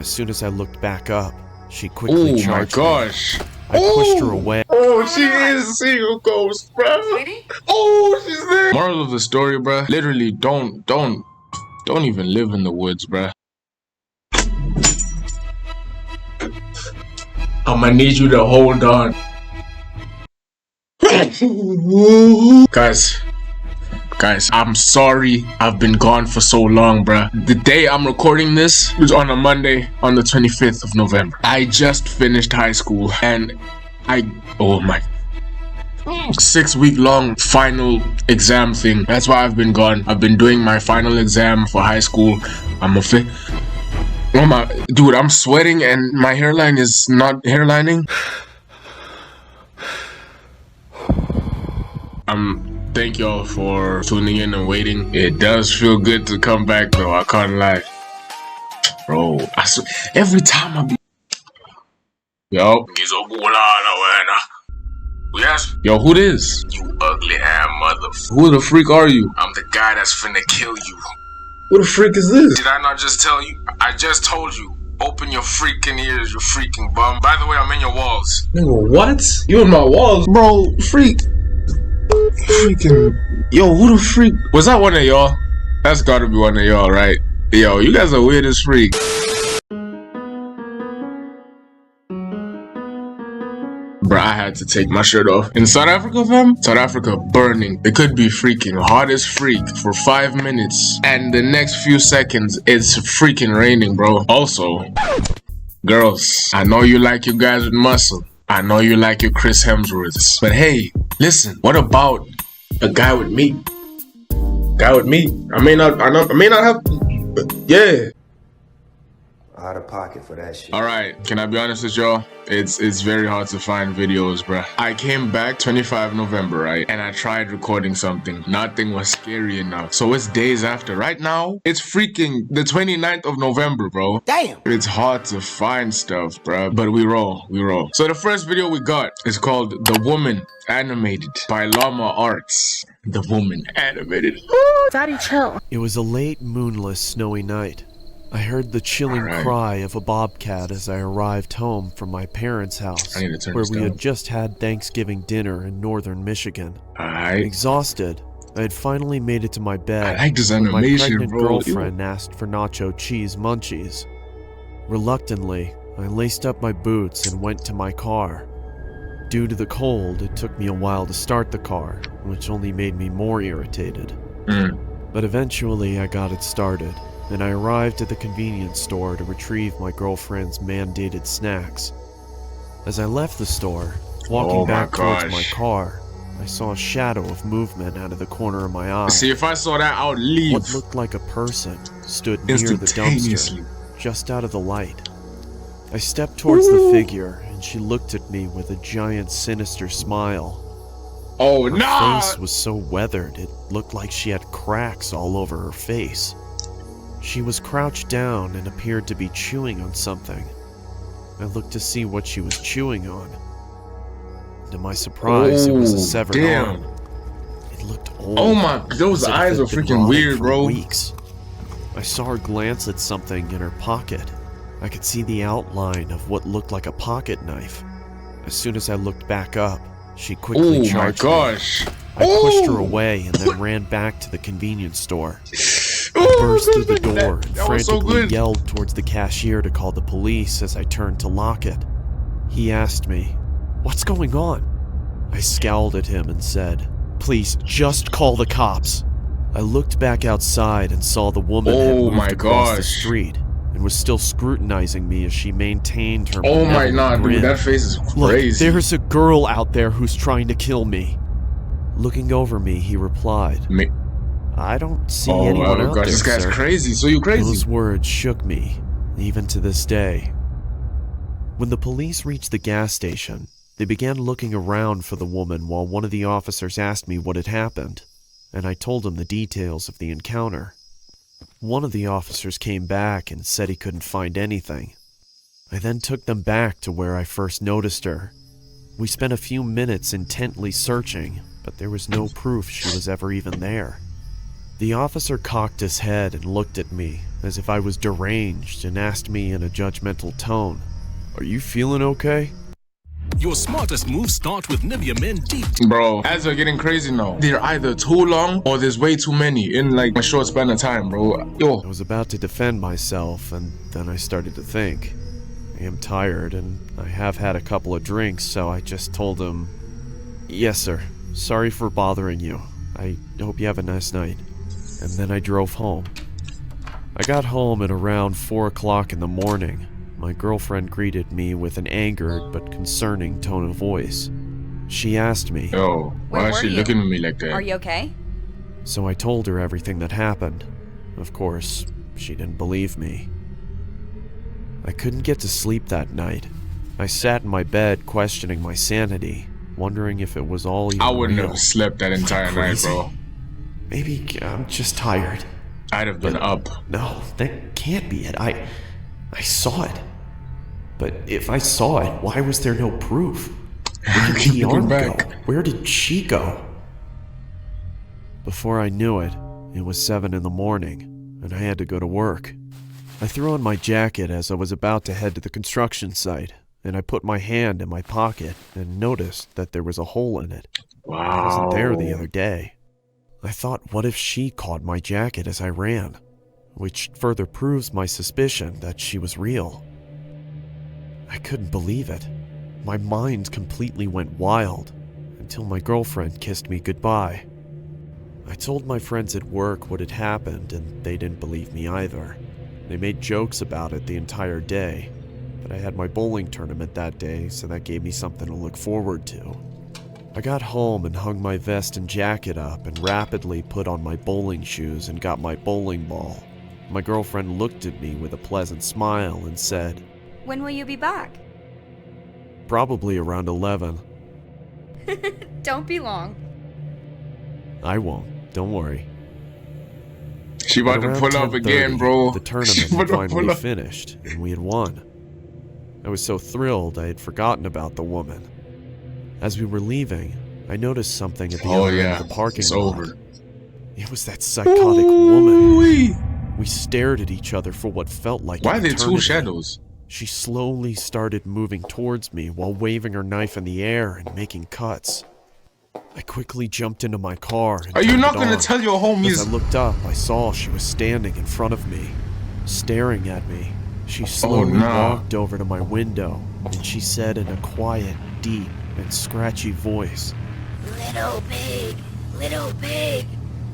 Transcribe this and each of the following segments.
As soon as I looked back up, she quickly charged me. Oh my gosh. I pushed her away. Oh, she is a single ghost, bruh. Oh, she's there. Moral of the story, bruh. Literally, don't even live in the woods, bruh. I'ma need you to hold on. Guys, I'm sorry I've been gone for so long, bruh. The day I'm recording this was on a Monday, on the 25th of November. I just finished high school and oh my, 6-week long final exam thing. That's why I've been gone. I've been doing my final exam for high school. Oh my, dude, I'm sweating and my hairline is not hairlining. Thank y'all for tuning in and waiting. It does feel good to come back though, I can't lie. Bro, every time I be... Yo. Yes? Yo, who this? You ugly ass mother. Who the freak are you? I'm the guy that's finna kill you. Who the freak is this? Did I not just tell you? I just told you. Open your freaking ears, you freaking bum. By the way, I'm in your walls. Nigga, what? You in my walls? Bro, freak. Freaking... Yo, who the freak? Was that one of y'all? That's gotta be one of y'all, right? Yo, you guys are weird as freak. Bruh, I had to take my shirt off. In South Africa, fam? South Africa burning. It could be freaking hot as freak for 5 minutes. And the next few seconds, it's freaking raining, bro. Also, girls, I know you like your guys with muscle. I know you like your Chris Hemsworths. But hey, listen, what about a guy with meat? Guy with meat? I may not have, but yeah. Out of pocket for that shit. Alright, can I be honest with y'all? It's very hard to find videos, bruh. I came back 25 November, right? And I tried recording something. Nothing was scary enough. So it's days after. Right now, it's freaking the 29th of November, bro. Damn! It's hard to find stuff, bruh. But we roll. So the first video we got is called The Woman Animated by Llama Arts. The Woman Animated. Daddy, chill. It was a late, moonless, snowy night. I heard the chilling cry of a bobcat as I arrived home from my parents' house, where we had just had Thanksgiving dinner in northern Michigan. Exhausted, I had finally made it to my bed when my pregnant girlfriend asked for nacho cheese munchies. Reluctantly, I laced up my boots and went to my car. Due to the cold, it took me a while to start the car, which only made me more irritated. But eventually I got it started, and I arrived at the convenience store to retrieve my girlfriend's mandated snacks. As I left the store, walking back towards my car, I saw a shadow of movement out of the corner of my eye. See, if I saw that, I would leave. What looked like a person stood near the dumpster, just out of the light. I stepped towards the figure, and she looked at me with a giant sinister smile. Oh, her nah! face was so weathered, it looked like she had cracks all over her face. She was crouched down and appeared to be chewing on something. I looked to see what she was chewing on. To my surprise, it was a severed arm. It looked old. Oh my, those eyes are freaking weird, bro. Weeks. I saw her glance at something in her pocket. I could see the outline of what looked like a pocket knife. As soon as I looked back up, she quickly charged me. I pushed her away and then ran back to the convenience store. I burst through the door and frantically yelled towards the cashier to call the police as I turned to lock it. He asked me, "What's going on?" I scowled at him and said, "Please, just call the cops." I looked back outside and saw the woman had moved across the street and was still scrutinizing me as she maintained her malevolent grin. Dude, that face is crazy. "Look, there's a girl out there who's trying to kill me." Looking over me, he replied, "I don't see anyone out there, this guy's sir." crazy, so you crazy. Those words shook me, even to this day. When the police reached the gas station, they began looking around for the woman while one of the officers asked me what had happened, and I told him the details of the encounter. One of the officers came back and said he couldn't find anything. I then took them back to where I first noticed her. We spent a few minutes intently searching, but there was no proof she was ever even there. The officer cocked his head and looked at me as if I was deranged and asked me in a judgmental tone, "Are you feeling okay?" Your smartest moves start with Nivea Men Deep. Bro, ads are getting crazy now. They're either too long or there's way too many in like a short span of time, bro. Yo. I was about to defend myself, and then I started to think. I am tired, and I have had a couple of drinks, so I just told him, "Yes, sir. Sorry for bothering you. I hope you have a nice night." And then I drove home. I got home at around 4 o'clock in the morning. My girlfriend greeted me with an angered but concerning tone of voice. She asked me, "Yo, why is she looking at me like that? Are you okay?" So I told her everything that happened. Of course, she didn't believe me. I couldn't get to sleep that night. I sat in my bed questioning my sanity, wondering if it was all even I wouldn't real. have slept that entire night, bro. Maybe I'm just tired. I'd have been up. No, that can't be it. I saw it. But if I saw it, why was there no proof? Where did the arm go? Where did she go? Before I knew it, it was 7 in the morning, and I had to go to work. I threw on my jacket as I was about to head to the construction site, and I put my hand in my pocket and noticed that there was a hole in it. Wow. It wasn't there the other day. I thought, what if she caught my jacket as I ran? Which further proves my suspicion that she was real. I couldn't believe it. My mind completely went wild until my girlfriend kissed me goodbye. I told my friends at work what had happened, and they didn't believe me either. They made jokes about it the entire day, but I had my bowling tournament that day, so that gave me something to look forward to. I got home and hung my vest and jacket up and rapidly put on my bowling shoes and got my bowling ball. My girlfriend looked at me with a pleasant smile and said, "When will you be back?" "Probably around 11. Don't be long. "I won't, don't worry." She about to pull up again, bro. The tournament had finally finished, and we had won. I was so thrilled I had forgotten about the woman. As we were leaving, I noticed something at the other end of the parking lot. Over. It was that psychotic woman. We stared at each other for what felt like Why are there eternity. two shadows? She slowly started moving towards me while waving her knife in the air and making cuts. I quickly jumped into my car and Are you turned not it gonna on. tell your homies? As I looked up, I saw she was standing in front of me, staring at me. She slowly walked over to my window, and she said in a quiet, deep, and scratchy voice, Little pig,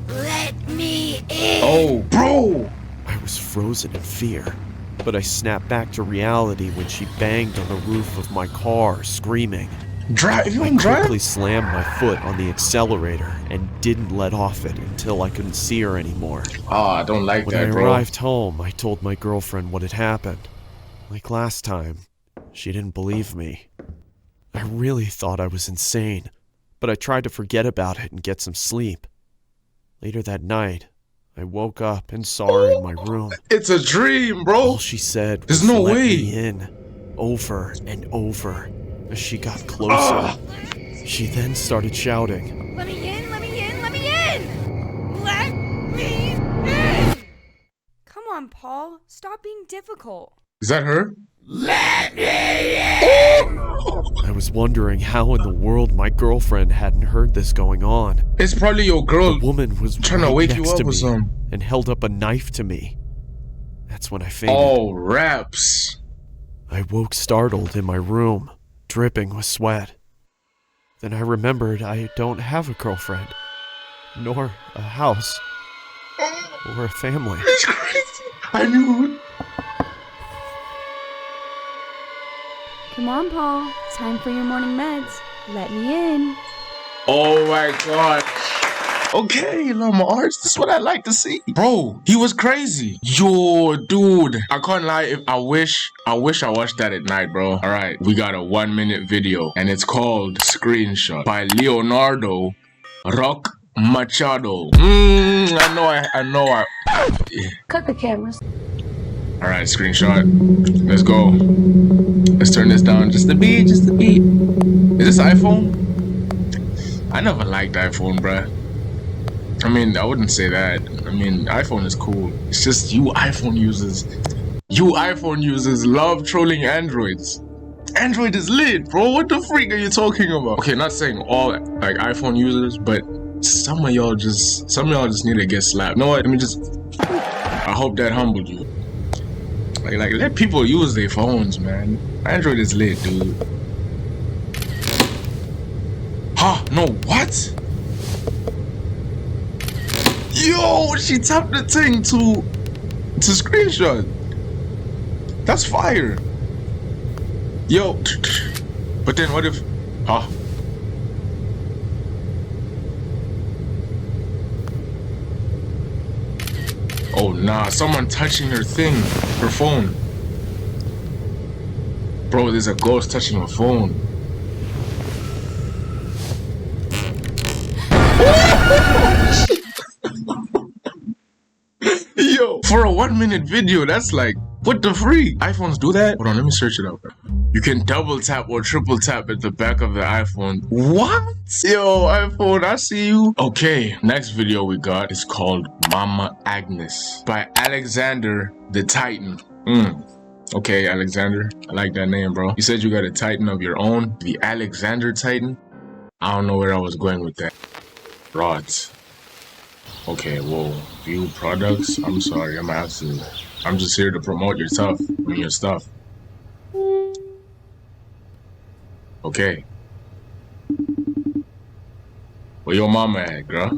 let me in." Oh, bro! I was frozen in fear, but I snapped back to reality when she banged on the roof of my car, screaming. Drive, you I don't drive? quickly slammed my foot on the accelerator and didn't let off it until I couldn't see her anymore. Oh, I don't like When that, I bro. arrived home, I told my girlfriend what had happened. Like last time, she didn't believe me. I really thought I was insane, but I tried to forget about it and get some sleep. Later that night, I woke up and saw her in my room. It's a dream, bro. All she said was, There's no "Let way." me in," over and over. As she got closer, she then started shouting, Let me in, let me in, let me in! Let me in! Come on, Paul. Stop being difficult. Is that her? I was wondering how in the world my girlfriend hadn't heard this going on. It's probably your girl The woman was trying to right wake next you up to or me something. and held up a knife to me. That's when I fainted. Oh, raps. I woke startled in my room, dripping with sweat. Then I remembered I don't have a girlfriend, nor a house, or a family. It's crazy. I knew it. Come on, Paul. Time for your morning meds. Let me in. Oh my god. Okay, Lamar, this is what I like to see. Bro, he was crazy. Yo, dude. I can't lie. I wish I watched that at night, bro. Alright, we got a 1-minute video, and it's called Screenshot by Leonardo Rock Machado. I know. Cut the cameras. Alright, screenshot. Let's go. Let's turn this down just a bit, Is this iPhone? I never liked iPhone, bruh. I mean, I wouldn't say that. I mean, iPhone is cool. It's just you iPhone users love trolling Androids. Android is lit, bro. What the freak are you talking about? Okay, not saying all like iPhone users, but some of y'all just need to get slapped. You know what? I hope that humbled you. Like let people use their phones, man. Android is lit, dude. Huh? No, what? Yo, she tapped the thing to screenshot. That's fire. Yo, but then what if, huh? Oh nah, someone touching her thing, her phone. Bro, there's a ghost touching her phone. Yo, for a 1 minute video, that's like, what the freak? iPhones do that? Hold on, let me search it up. You can double tap or triple tap at the back of the iPhone. What? Yo, iPhone, I see you. Okay, next video we got is called Mama Agnes by Alexander the Titan. Okay, Alexander, I like that name, bro. You said you got a Titan of your own, the Alexander Titan. I don't know where I was going with that. Rods. Okay, whoa. View products. I'm sorry, I'm just here to promote your stuff. Your stuff. Okay. Where your mama at, girl?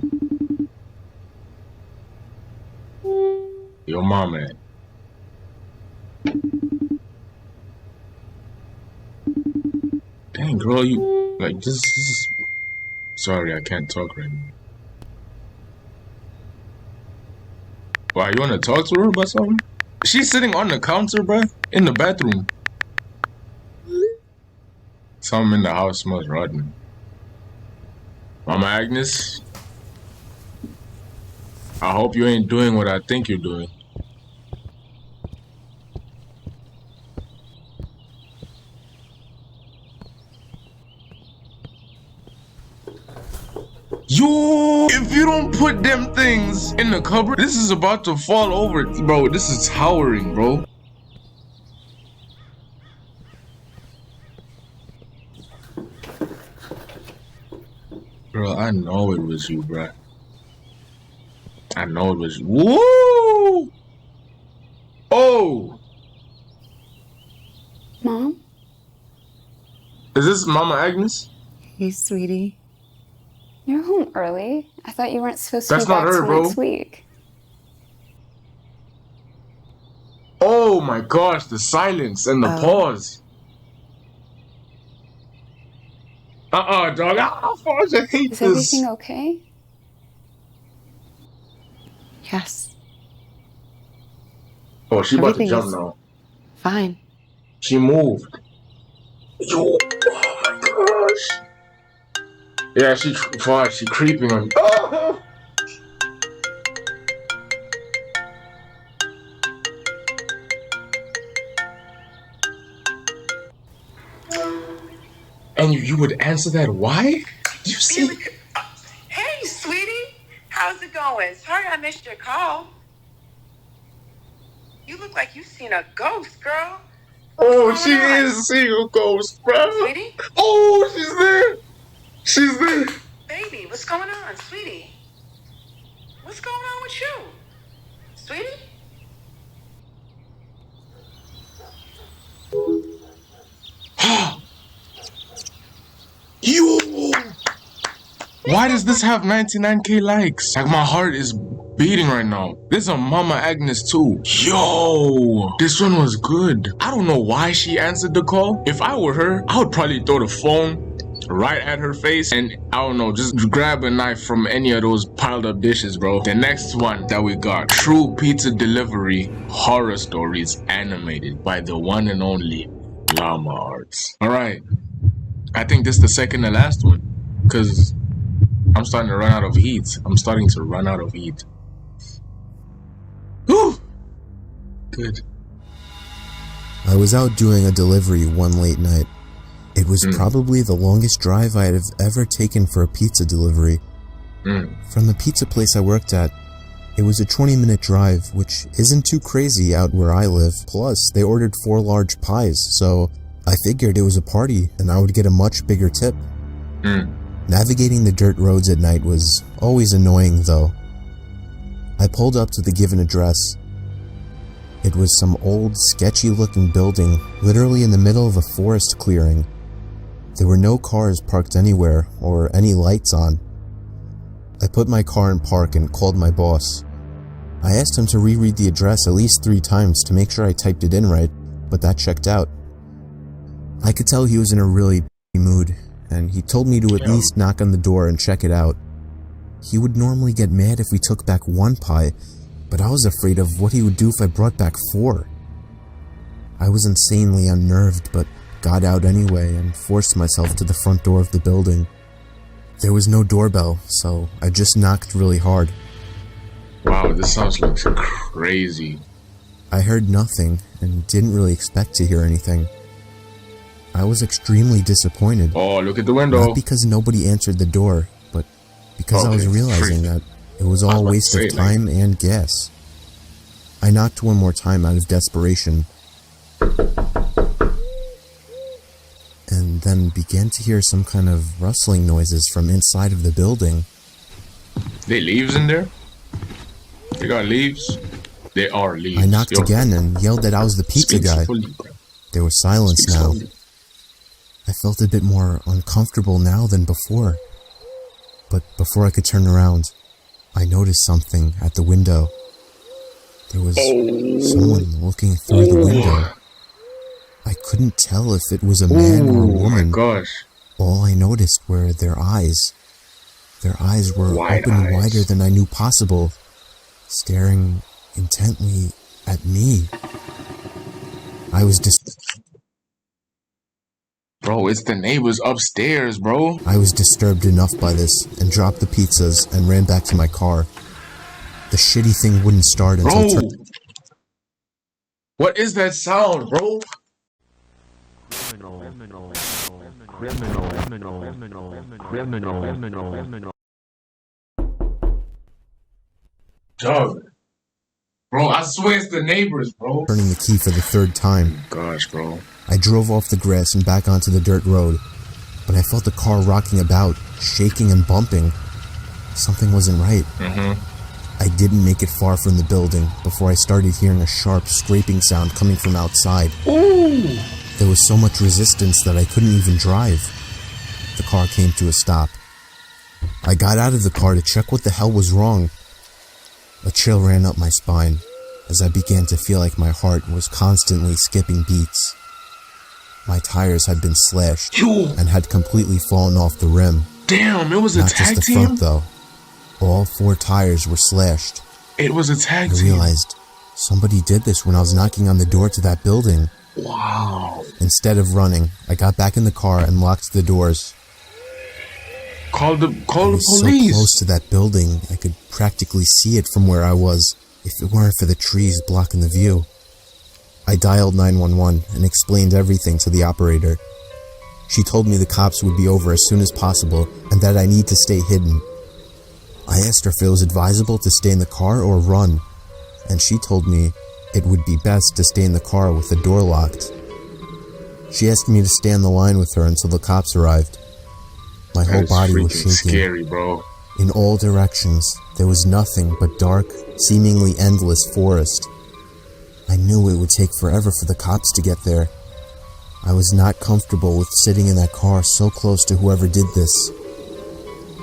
Your mama at? Dang, girl, you like this is... Sorry, I can't talk right now. Why, you wanna talk to her about something? She's sitting on the counter, bruh, in the bathroom. Something in the house smells rotten. Mama Agnes, I hope you ain't doing what I think you're doing. Yo, if you don't put them things in the cupboard, this is about to fall over, bro. This is towering, bro. Bro, I know it was you, bro. I know it was you. Woo! Oh! Mom? Is this Mama Agnes? Hey, sweetie. You're home early. I thought you weren't supposed to That's be back not her, till bro. next week. Oh my gosh, the silence and the pause. Dog. I hate Is this. everything okay? Yes. Oh, she about to Everything jump is now. fine. She moved. Yo, oh my gosh. Yeah, she creeping on me. Oh! And you would answer that? Why? You see? Hey, sweetie. How's it going? Sorry I missed your call. You look like you've seen a ghost, girl. Oh, she is seeing a ghost, bro. Sweetie? Oh, she's there. She's there. Baby, what's going on, sweetie? What's going on with you? Sweetie? Yo! Why does this have 99k likes? Like, my heart is beating right now. This is a Mama Agnes too. Yo! This one was good. I don't know why she answered the call. If I were her, I would probably throw the phone right at her face and, I don't know, just grab a knife from any of those piled up dishes, bro. The next one that we got, True Pizza Delivery Horror Stories Animated by the one and only Llama Arts. Alright. I think this is the second to last one, because I'm starting to run out of heat. Whew! Good. I was out doing a delivery one late night. It was probably the longest drive I have ever taken for a pizza delivery. From the pizza place I worked at, it was a 20-minute drive, which isn't too crazy out where I live. Plus, they ordered 4 large pies, so I figured it was a party and I would get a much bigger tip. Navigating the dirt roads at night was always annoying, though. I pulled up to the given address. It was some old, sketchy-looking building, literally in the middle of a forest clearing. There were no cars parked anywhere, or any lights on. I put my car in park and called my boss. I asked him to reread the address at least 3 times to make sure I typed it in right, but that checked out. I could tell he was in a really mood, and he told me to at least knock on the door and check it out. He would normally get mad if we took back 1 pie, but I was afraid of what he would do if I brought back 4. I was insanely unnerved, but got out anyway and forced myself to the front door of the building. There was no doorbell, so I just knocked really hard. Wow, this sounds like crazy. I heard nothing and didn't really expect to hear anything. I was extremely disappointed. Oh, look at the window. Not because nobody answered the door, but because I was realizing that it was all a waste of time and gas. I knocked 1 more time out of desperation, and then began to hear some kind of rustling noises from inside of the building. There leaves in there? They got leaves? There are leaves. I knocked again and yelled that I was the pizza guy. There was silence now. I felt a bit more uncomfortable now than before. But before I could turn around, I noticed something at the window. There was someone looking through the window. I couldn't tell if it was a man or a woman. Oh my gosh. All I noticed were their eyes. Their eyes were open wider than I knew possible, staring intently at me. I was Bro, it's the neighbors upstairs, bro. I was disturbed enough by this and dropped the pizzas and ran back to my car. The shitty thing wouldn't start until... Bro! What is that sound, bro? Dog. Bro, I swear it's the neighbors, bro. Turning the key for the 3rd time. Gosh, bro. I drove off the grass and back onto the dirt road, but I felt the car rocking about, shaking and bumping. Something wasn't right. I didn't make it far from the building before I started hearing a sharp scraping sound coming from outside. There was so much resistance that I couldn't even drive. The car came to a stop. I got out of the car to check what the hell was wrong. A chill ran up my spine as I began to feel like my heart was constantly skipping beats. My tires had been slashed and had completely fallen off the rim. Damn, it was a Not tag just the team? front though. All 4 tires were slashed. It was a tag I team. realized somebody did this when I was knocking on the door to that building. Wow. Instead of running, I got back in the car and locked the doors. Call the police. So close to that building, I could practically see it from where I was, if it weren't for the trees blocking the view. I dialed 911 and explained everything to the operator. She told me the cops would be over as soon as possible and that I need to stay hidden. I asked her if it was advisable to stay in the car or run, and she told me it would be best to stay in the car with the door locked. She asked me to stay on the line with her until the cops arrived. My whole body was shaking. Scary, bro. In all directions, there was nothing but dark, seemingly endless forest. I knew it would take forever for the cops to get there. I was not comfortable with sitting in that car so close to whoever did this.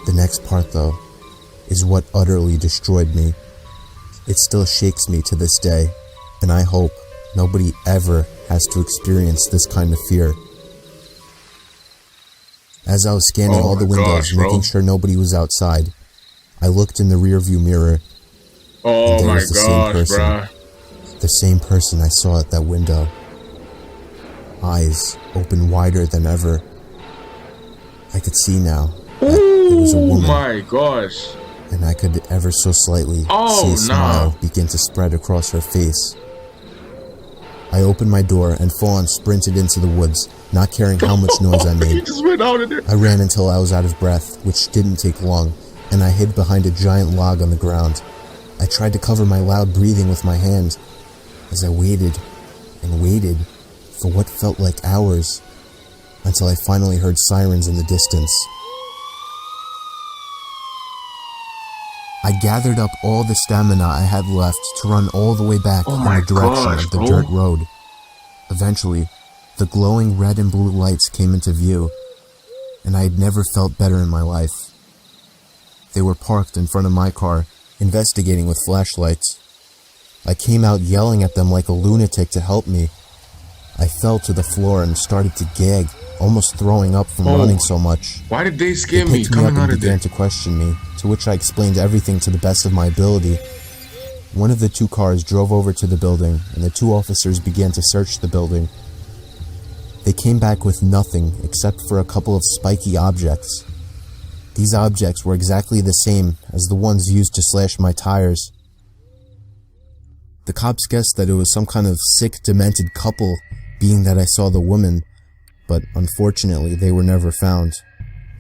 The next part, though, is what utterly destroyed me. It still shakes me to this day, and I hope nobody ever has to experience this kind of fear. As I was scanning all the windows, making sure nobody was outside, I looked in the rearview mirror, and there was the same person. Bruh. The same person I saw at that window. Eyes open wider than ever. I could see now that it was a woman. Oh my gosh. And I could ever so slightly see a smile begin to spread across her face. I opened my door and full-on sprinted into the woods, not caring how much noise I made. Just went out of there. I ran until I was out of breath, which didn't take long, and I hid behind a giant log on the ground. I tried to cover my loud breathing with my hand as I waited and waited for what felt like hours until I finally heard sirens in the distance. I gathered up all the stamina I had left to run all the way back in the direction of the dirt road. Eventually, the glowing red and blue lights came into view, and I had never felt better in my life. They were parked in front of my car, investigating with flashlights. I came out yelling at them like a lunatic to help me. I fell to the floor and started to gag, almost throwing up from running so much. Why did they scare They me picked me coming up out and of there? began to question me, to which I explained everything to the best of my ability. One of the two cars drove over to the building, and the two officers began to search the building. They came back with nothing except for a couple of spiky objects. These objects were exactly the same as the ones used to slash my tires. The cops guessed that it was some kind of sick, demented couple, being that I saw the woman, but unfortunately they were never found,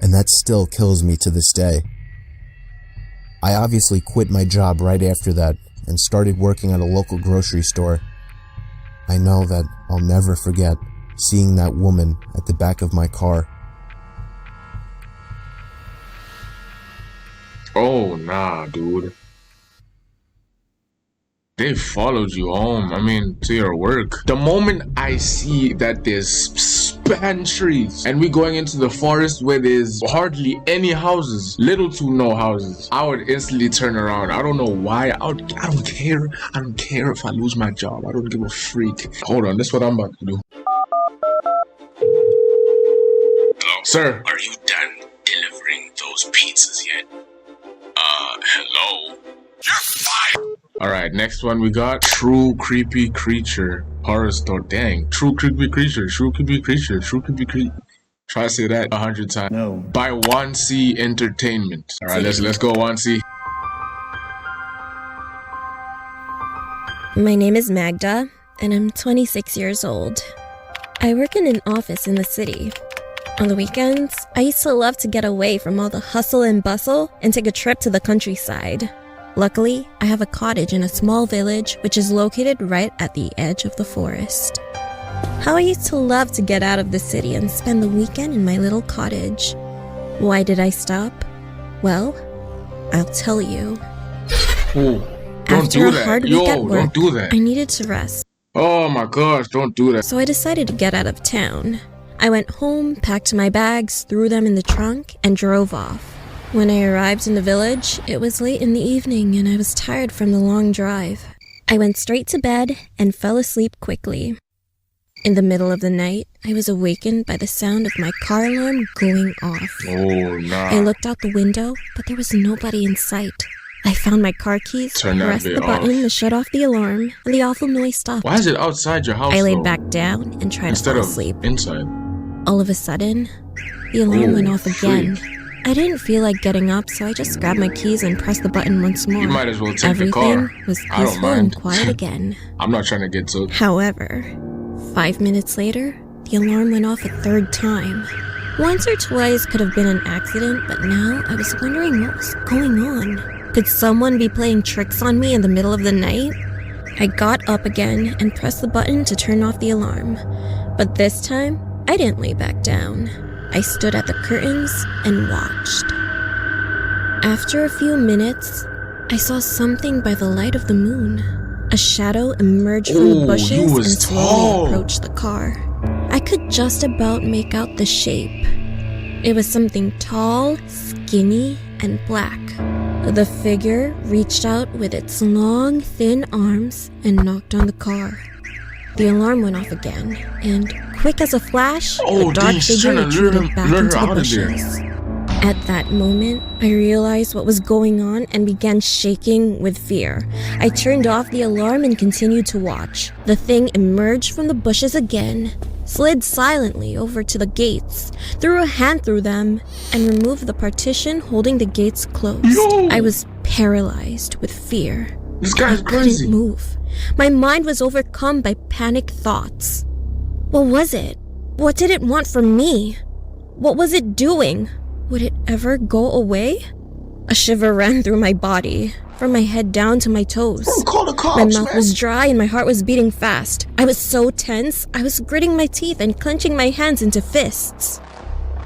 and that still kills me to this day. I obviously quit my job right after that and started working at a local grocery store. I know that I'll never forget seeing that woman at the back of my car. Oh, nah, dude. They followed you home, to your work. The moment I see that there's span trees and we going into the forest where there's hardly any houses, little to no houses, I would instantly turn around. I don't know why. I don't care. I don't care if I lose my job. I don't give a freak. Hold on, this is what I'm about to do. Hello? Sir. Are you done delivering those pizzas yet? Hello? You're fired! Alright, next one we got True Creepy Creature Horror Store. Dang, True Creepy Creature, True Creepy Creature, True Creepy Creature. Try to say that 100 times. No. By 1C Entertainment. Alright, let's go 1C. My name is Magda, and I'm 26 years old. I work in an office in the city. On the weekends, I used to love to get away from all the hustle and bustle and take a trip to the countryside. Luckily, I have a cottage in a small village which is located right at the edge of the forest. How I used to love to get out of the city and spend the weekend in my little cottage. Why did I stop? Well, I'll tell you. Oh, After a hard week at work, don't do that. I needed to rest. Oh my gosh, don't do that. So I decided to get out of town. I went home, packed my bags, threw them in the trunk, and drove off. When I arrived in the village, it was late in the evening and I was tired from the long drive. I went straight to bed and fell asleep quickly. In the middle of the night, I was awakened by the sound of my car alarm going off. Oh, nah. I looked out the window, but there was nobody in sight. I found my car keys, pressed the button to shut off the alarm, and the awful noise stopped. Why is it outside your house? I laid back down and tried to fall asleep. Inside. All of a sudden, the alarm went off again. I didn't feel like getting up, so I just grabbed my keys and pressed the button once more. You might as well take the car. Everything was peaceful and quiet again. I'm not trying to get to. However, 5 minutes later, the alarm went off a third time. Once or twice could have been an accident, but now I was wondering what was going on. Could someone be playing tricks on me in the middle of the night? I got up again and pressed the button to turn off the alarm. But this time, I didn't lay back down. I stood at the curtains and watched. After a few minutes, I saw something by the light of the moon. A shadow emerged from the bushes and slowly approached the car. I could just about make out the shape. It was something tall, skinny, and black. The figure reached out with its long, thin arms and knocked on the car. The alarm went off again, and quick as a flash, the dark figure retreated back into the bushes. At that moment, I realized what was going on and began shaking with fear. I turned off the alarm and continued to watch. The thing emerged from the bushes again, slid silently over to the gates, threw a hand through them, and removed the partition holding the gates closed. I was paralyzed with fear. This guy's crazy. I couldn't move. My mind was overcome by panic thoughts. What was it? What did it want from me? What was it doing? Would it ever go away? A shiver ran through my body, from my head down to my toes. Call the cops, my mouth man. was dry and my heart was beating fast. I was so tense, I was gritting my teeth and clenching my hands into fists.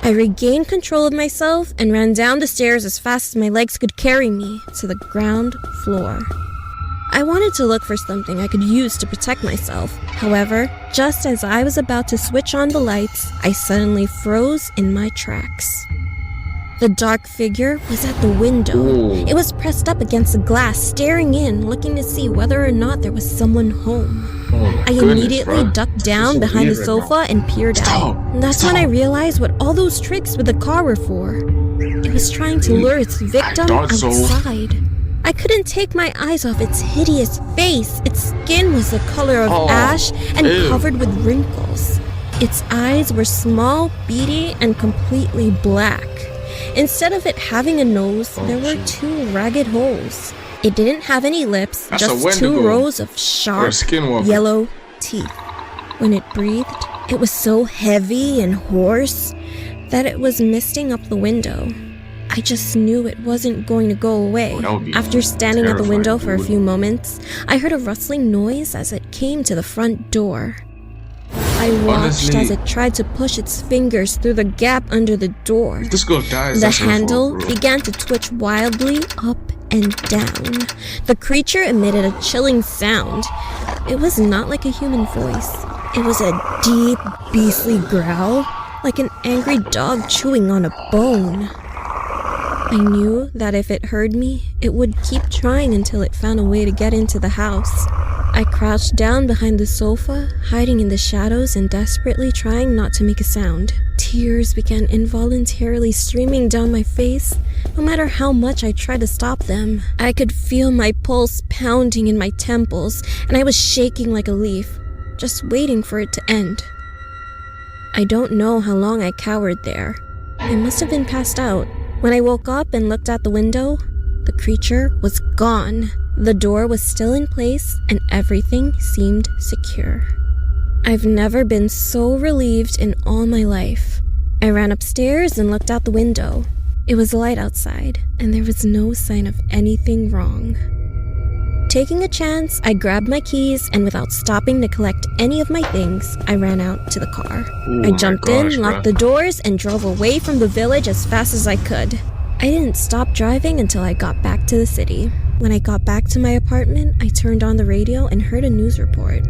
I regained control of myself and ran down the stairs as fast as my legs could carry me to the ground floor. I wanted to look for something I could use to protect myself. However, just as I was about to switch on the lights, I suddenly froze in my tracks. The dark figure was at the window. Ooh. It was pressed up against the glass, staring in, looking to see whether or not there was someone home. I immediately ducked down behind the sofa and peered out. That's when I realized what all those tricks with the car were for. It was trying to lure its victim outside. I couldn't take my eyes off its hideous face. Its skin was the color of ash and covered with wrinkles. Its eyes were small, beady, and completely black. Instead of it having a nose, there were 2 ragged holes. It didn't have any lips, just 2 rows of sharp, yellow teeth. When it breathed, it was so heavy and hoarse that it was misting up the window. I just knew it wasn't going to go away. After standing at the window for a few moments, I heard a rustling noise as it came to the front door. I watched as it tried to push its fingers through the gap under the door. This girl dies. The handle began to twitch wildly up and down. The creature emitted a chilling sound. It was not like a human voice. It was a deep, beastly growl, like an angry dog chewing on a bone. I knew that if it heard me, it would keep trying until it found a way to get into the house. I crouched down behind the sofa, hiding in the shadows and desperately trying not to make a sound. Tears began involuntarily streaming down my face, no matter how much I tried to stop them. I could feel my pulse pounding in my temples, and I was shaking like a leaf, just waiting for it to end. I don't know how long I cowered there. I must have been passed out. When I woke up and looked out the window, the creature was gone. The door was still in place and everything seemed secure. I've never been so relieved in all my life. I ran upstairs and looked out the window. It was light outside and there was no sign of anything wrong. Taking a chance, I grabbed my keys and without stopping to collect any of my things, I ran out to the car. I jumped in, locked the doors, and drove away from the village as fast as I could. I didn't stop driving until I got back to the city. When I got back to my apartment, I turned on the radio and heard a news report.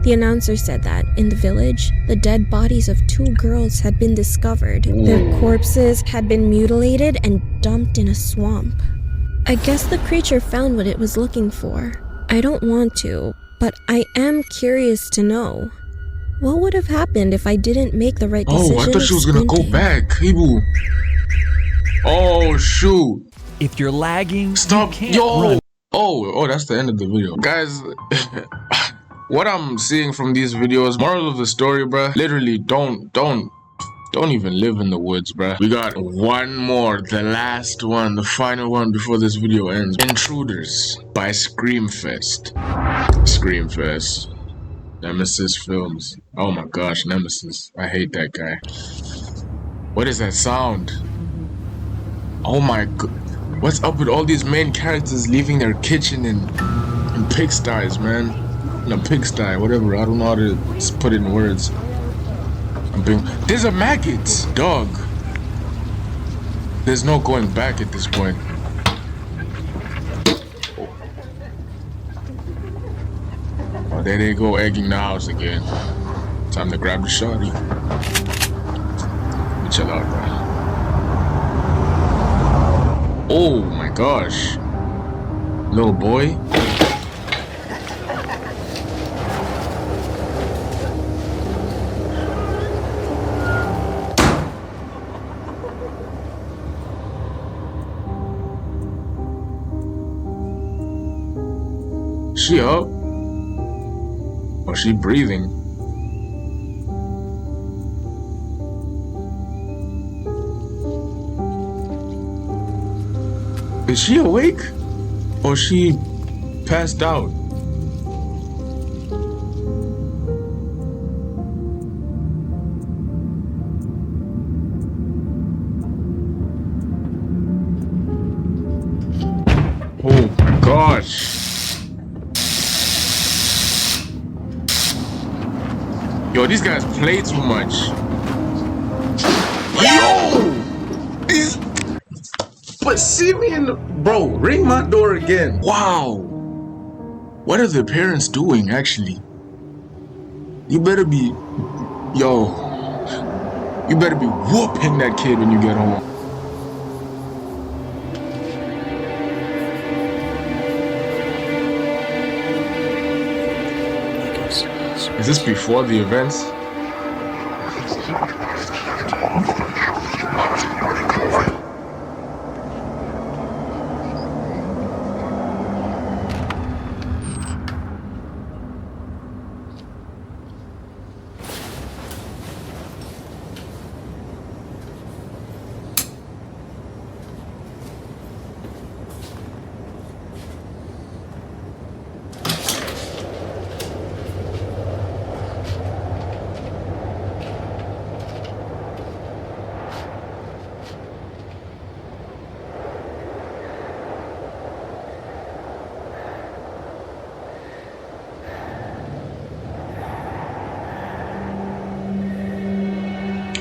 The announcer said that, in the village, the dead bodies of 2 girls had been discovered. Their corpses had been mutilated and dumped in a swamp. I guess the creature found what it was looking for. I don't want to, but I am curious to know. What would have happened if I didn't make the right decision? I thought she was gonna go back. Hibu. Oh, shoot. If you're lagging, stop. You can't run. Oh, that's the end of the video. Guys, what I'm seeing from these videos, moral of the story, bruh, literally don't even live in the woods, bruh. We got one more, the last one, the final one before this video ends. Intruders by Screamfest. Screamfest. Nemesis Films. Oh my gosh, Nemesis. I hate that guy. What is that sound? Oh my god. What's up with all these main characters leaving their kitchen in pigsties, man? In a pigsty, whatever. I don't know how to put it in words. There's a maggot, dog. There's no going back at this point. Oh, there they go, egging the house again. Time to grab the shotty. Let me chill out, bro. Oh my gosh. Little boy. She up? Or she breathing? Is she awake? Or she passed out? Yo, these guys play too much. Yo! These... But see me in the... Bro, ring my door again. Wow. What are the parents doing, actually? You better be... Yo. You better be whooping that kid when you get home. Is this before the events?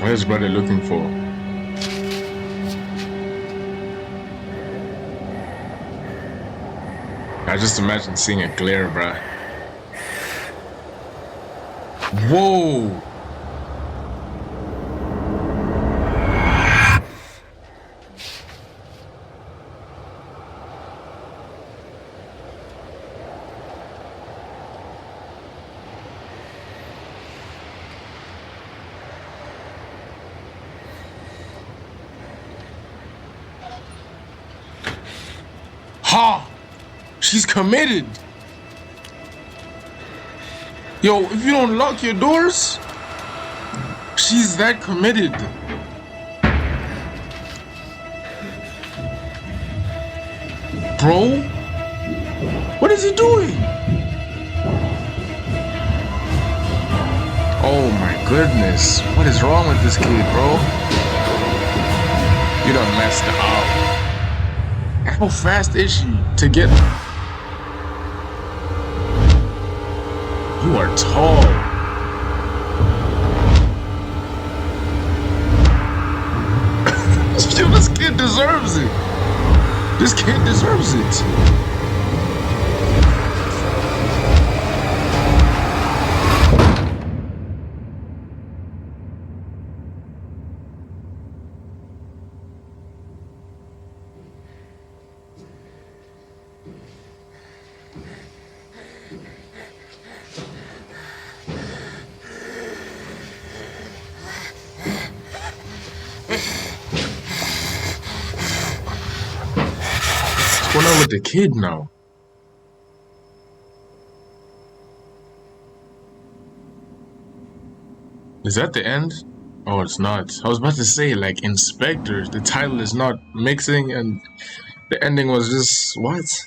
What is brother looking for? I just imagine seeing a glare, bruh. Whoa! Ha! She's committed. Yo, if you don't lock your doors, she's that committed. Bro, what is he doing? Oh my goodness, what is wrong with this kid, bro? You done messed up. How fast is she to get? You are tall. Yo, this kid deserves it. This kid deserves it. What's going on with the kid now? Is that the end? Oh, it's not. I was about to say, like, Inspector, the title is not mixing, and the ending was just, what?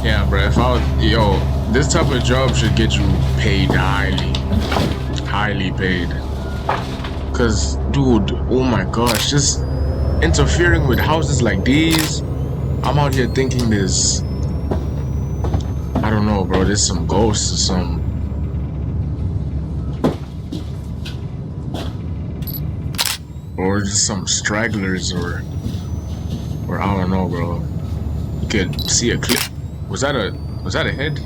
Yeah, bro, if I was, yo, this type of job should get you paid highly paid. Cause, dude, oh my gosh, just interfering with houses like these, I'm out here thinking there's, I don't know, bro, there's some ghosts or some. Or just some stragglers or Or I don't know, bro. You could see a clip. Was that a head?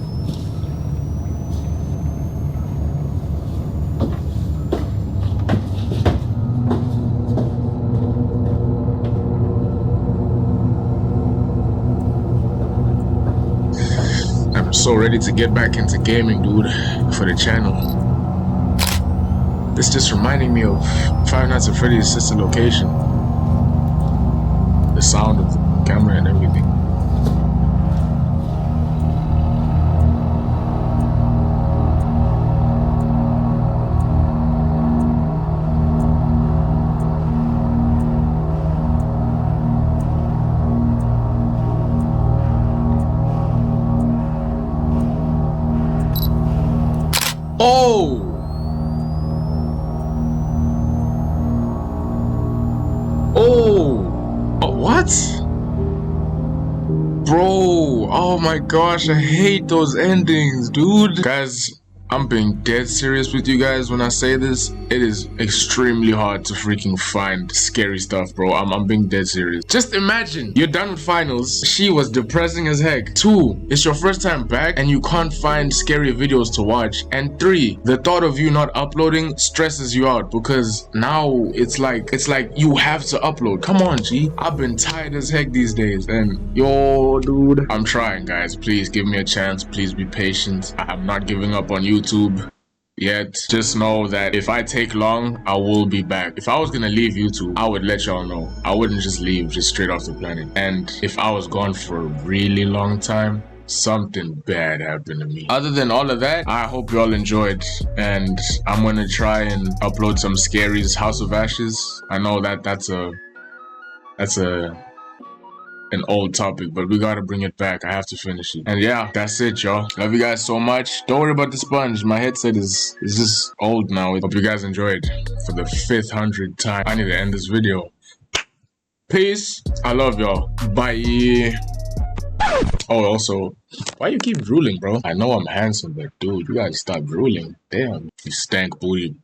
I'm so ready to get back into gaming, dude, for the channel. This just reminding me of Five Nights at Freddy's sister location. The sound of the camera and everything. Oh! Oh, what? Bro, oh my gosh, I hate those endings, dude. Guys, I'm being dead serious with you guys when I say this. It is extremely hard to freaking find scary stuff, bro. I'm being dead serious. Just imagine, you're done with finals. She was depressing as heck. 2, it's your first time back and you can't find scary videos to watch. And 3, the thought of you not uploading stresses you out because now it's like you have to upload. Come on, G. I've been tired as heck these days. And yo, dude, I'm trying, guys. Please give me a chance. Please be patient. I'm not giving up on YouTube yet. Just know that if I take long, I will be back. If I was gonna leave YouTube, I would let y'all know. I wouldn't just leave just straight off the planet. And if I was gone for a really long time, something bad happened to me. Other than all of that, I hope y'all enjoyed, and I'm gonna try and upload some Scary's House of Ashes. I know that's an old topic, but we gotta bring it back. I have to finish it. And yeah, that's it, y'all. Love you guys so much. Don't worry about the sponge. My headset is just old now. Hope you guys enjoyed for the 500th time. I need to end this video. Peace. I love y'all. Bye. Oh, also, why you keep drooling, bro? I know I'm handsome, but dude, you gotta stop drooling. Damn, you stank booty.